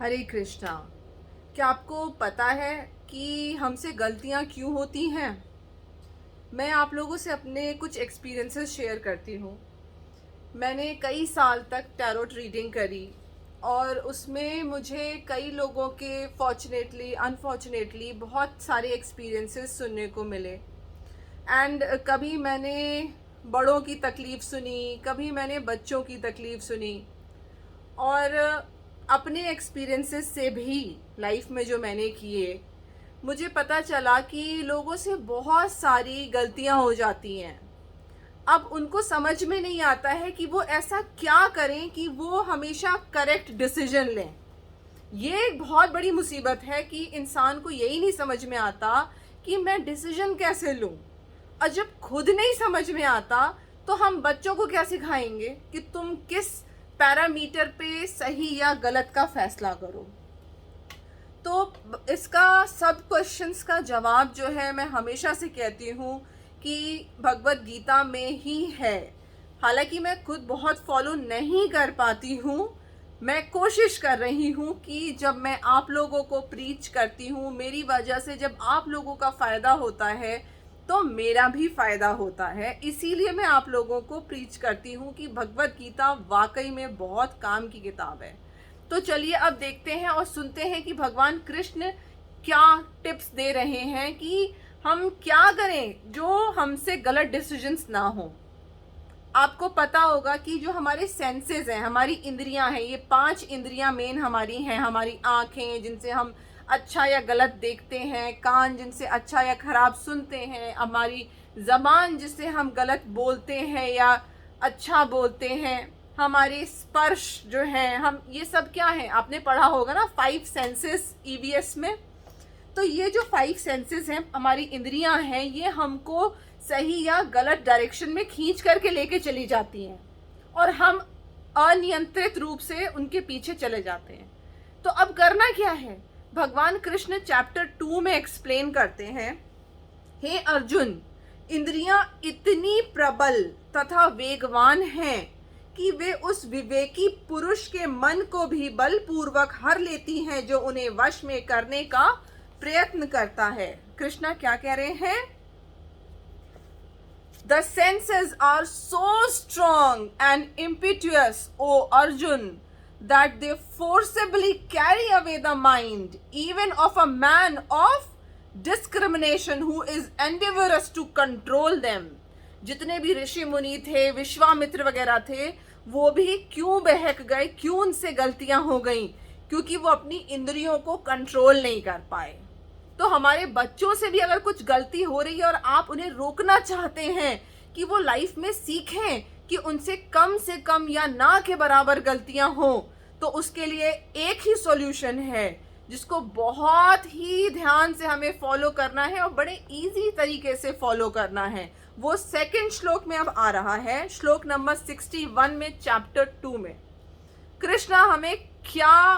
हरे कृष्णा। क्या आपको पता है कि हमसे गलतियाँ क्यों होती हैं? मैं आप लोगों से अपने कुछ एक्सपीरियंसेस शेयर करती हूँ। मैंने कई साल तक टैरोट रीडिंग करी और उसमें मुझे कई लोगों के फॉर्चुनेटली अनफॉर्चुनेटली बहुत सारे एक्सपीरियंसेस सुनने को मिले। एंड कभी मैंने बड़ों की तकलीफ़ सुनी, कभी मैंने बच्चों की तकलीफ़ सुनी। और अपने एक्सपीरियंसेस से भी लाइफ में जो मैंने किए, मुझे पता चला कि लोगों से बहुत सारी गलतियां हो जाती हैं। अब उनको समझ में नहीं आता है कि वो ऐसा क्या करें कि वो हमेशा करेक्ट डिसीजन लें। ये एक बहुत बड़ी मुसीबत है कि इंसान को यही नहीं समझ में आता कि मैं डिसीजन कैसे लूं। और जब खुद नहीं समझ में आता तो हम बच्चों को क्या सिखाएंगे कि तुम किस पैरामीटर पे सही या गलत का फैसला करो। तो इसका सब क्वेश्चंस का जवाब जो है, मैं हमेशा से कहती हूँ कि भगवत गीता में ही है। हालांकि मैं खुद बहुत फॉलो नहीं कर पाती हूँ। मैं कोशिश कर रही हूँ कि जब मैं आप लोगों को प्रीच करती हूँ, मेरी वजह से जब आप लोगों का फ़ायदा होता है तो मेरा भी फ़ायदा होता है। इसीलिए मैं आप लोगों को प्रीच करती हूँ कि भगवत गीता वाकई में बहुत काम की किताब है। तो चलिए अब देखते हैं और सुनते हैं कि भगवान कृष्ण क्या टिप्स दे रहे हैं कि हम क्या करें जो हमसे गलत डिसीजंस ना हो। आपको पता होगा कि जो हमारे सेंसेस हैं, हमारी इंद्रियां हैं, ये 5 इंद्रियां मेन हमारी हैं। हमारी आंखें जिनसे हम अच्छा या गलत देखते हैं, कान जिनसे अच्छा या खराब सुनते हैं, हमारी जबान जिससे हम गलत बोलते हैं या अच्छा बोलते हैं, हमारे स्पर्श जो है, हम ये सब क्या है, आपने पढ़ा होगा ना 5 सेंसेस ईवीएस में। तो ये जो 5 सेंसेस हैं, हमारी इंद्रियां हैं, ये हमको सही या गलत डायरेक्शन में खींच करके लेके चली जाती हैं और हम अनियंत्रित रूप से उनके पीछे चले जाते हैं। तो अब करना क्या है, भगवान कृष्ण चैप्टर 2 में एक्सप्लेन करते हैं, हे अर्जुन, इंद्रियां इतनी प्रबल तथा वेगवान हैं कि वे उस विवेकी पुरुष के मन को भी बलपूर्वक हर लेती हैं जो उन्हें वश में करने का प्रयत्न करता है। कृष्णा क्या कह रहे हैं? The senses are so strong and impetuous, O Arjun, that they forcibly carry away the mind even of a man of discrimination who is endeavorous to control them. जितने भी ऋषि मुनि थे, विश्वामित्र वगैरह थे, वो भी क्यों बहक गए, क्यों उनसे गलतियां हो गई? क्योंकि वो अपनी इंद्रियों को कंट्रोल नहीं कर पाए। तो हमारे बच्चों से भी अगर कुछ गलती हो रही है और आप उन्हें रोकना चाहते हैं कि वो लाइफ में सीखें कि उनसे कम से कम या ना के बराबर गलतियां हो, तो उसके लिए एक ही सॉल्यूशन है जिसको बहुत ही ध्यान से हमें फॉलो करना है और बड़े इजी तरीके से फॉलो करना है। वो सेकंड श्लोक में अब आ रहा है, श्लोक नंबर 61 में चैप्टर 2 में कृष्ण हमें क्या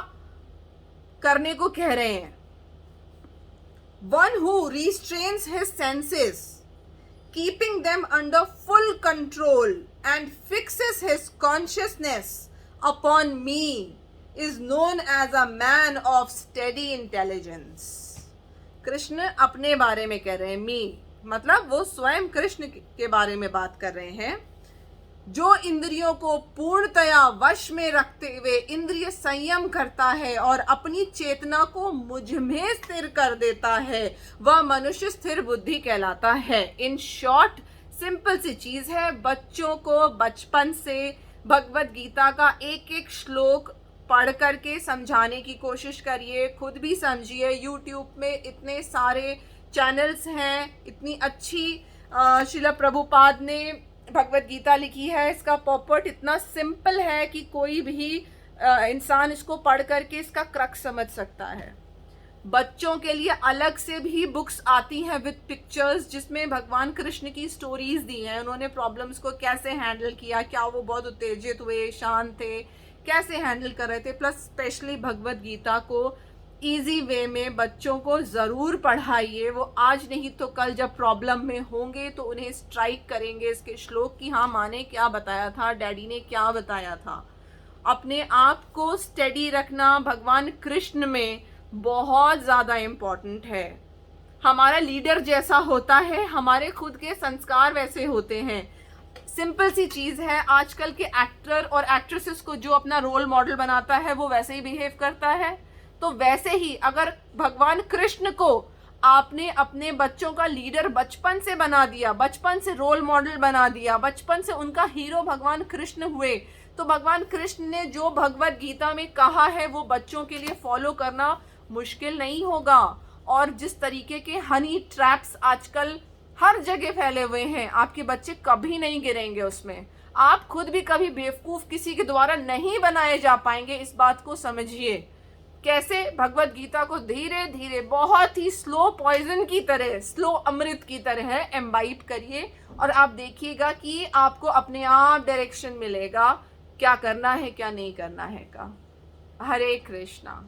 करने को कह रहे हैं। One who restrains his senses, keeping them under full control and fixes his consciousness upon me is known as a man of steady intelligence. Krishna अपने बारे में कह रहे हैं, मी मतलब वो स्वयं कृष्ण के बारे में बात कर रहे हैं। जो इंद्रियों को पूर्णतया वश में रखते हुए इंद्रिय संयम करता है और अपनी चेतना को मुझ में स्थिर कर देता है, वह मनुष्य स्थिर बुद्धि कहलाता है। इन शॉर्ट सिंपल सी चीज है, बच्चों को बचपन से भगवत गीता का एक एक श्लोक पढ़ करके समझाने की कोशिश करिए, खुद भी समझिए। यूट्यूब में इतने सारे चैनल्स हैं, इतनी अच्छी श्रील प्रभुपाद ने भगवत गीता लिखी है, इसका पॉपर्ट इतना सिंपल है कि कोई भी इंसान इसको पढ़ करके इसका क्रक्स समझ सकता है। बच्चों के लिए अलग से भी बुक्स आती हैं विद पिक्चर्स, जिसमें भगवान कृष्ण की स्टोरीज दी हैं, उन्होंने प्रॉब्लम्स को कैसे हैंडल किया, क्या वो बहुत उत्तेजित हुए, शांत थे, कैसे हैंडल कर रहे थे। प्लस स्पेशली भगवत गीता को इजी वे में बच्चों को ज़रूर पढ़ाइए। वो आज नहीं तो कल जब प्रॉब्लम में होंगे तो उन्हें स्ट्राइक करेंगे इसके श्लोक की, हाँ माँ ने क्या बताया था, डैडी ने क्या बताया था। अपने आप को स्टेडी रखना भगवान कृष्ण में बहुत ज़्यादा इम्पोर्टेंट है। हमारा लीडर जैसा होता है, हमारे खुद के संस्कार वैसे होते हैं। सिंपल सी चीज़ है, आजकल के एक्टर और एक्ट्रेसेस को जो अपना रोल मॉडल बनाता है वो वैसे ही बिहेव करता है। तो वैसे ही अगर भगवान कृष्ण को आपने अपने बच्चों का लीडर बचपन से बना दिया, बचपन से रोल मॉडल बना दिया, बचपन से उनका हीरो भगवान कृष्ण हुए, तो भगवान कृष्ण ने जो भगवत गीता में कहा है वो बच्चों के लिए फॉलो करना मुश्किल नहीं होगा। और जिस तरीके के हनी ट्रैप्स आजकल हर जगह फैले हुए हैं, आपके बच्चे कभी नहीं गिरेंगे उसमें। आप खुद भी कभी बेवकूफ़ किसी के द्वारा नहीं बनाए जा पाएंगे, इस बात को समझिए। कैसे भगवत गीता को धीरे धीरे बहुत ही स्लो पॉइजन की तरह, स्लो अमृत की तरह एम्बाइब करिए और आप देखिएगा कि आपको अपने आप डायरेक्शन मिलेगा क्या करना है क्या नहीं करना है का। हरे कृष्णा।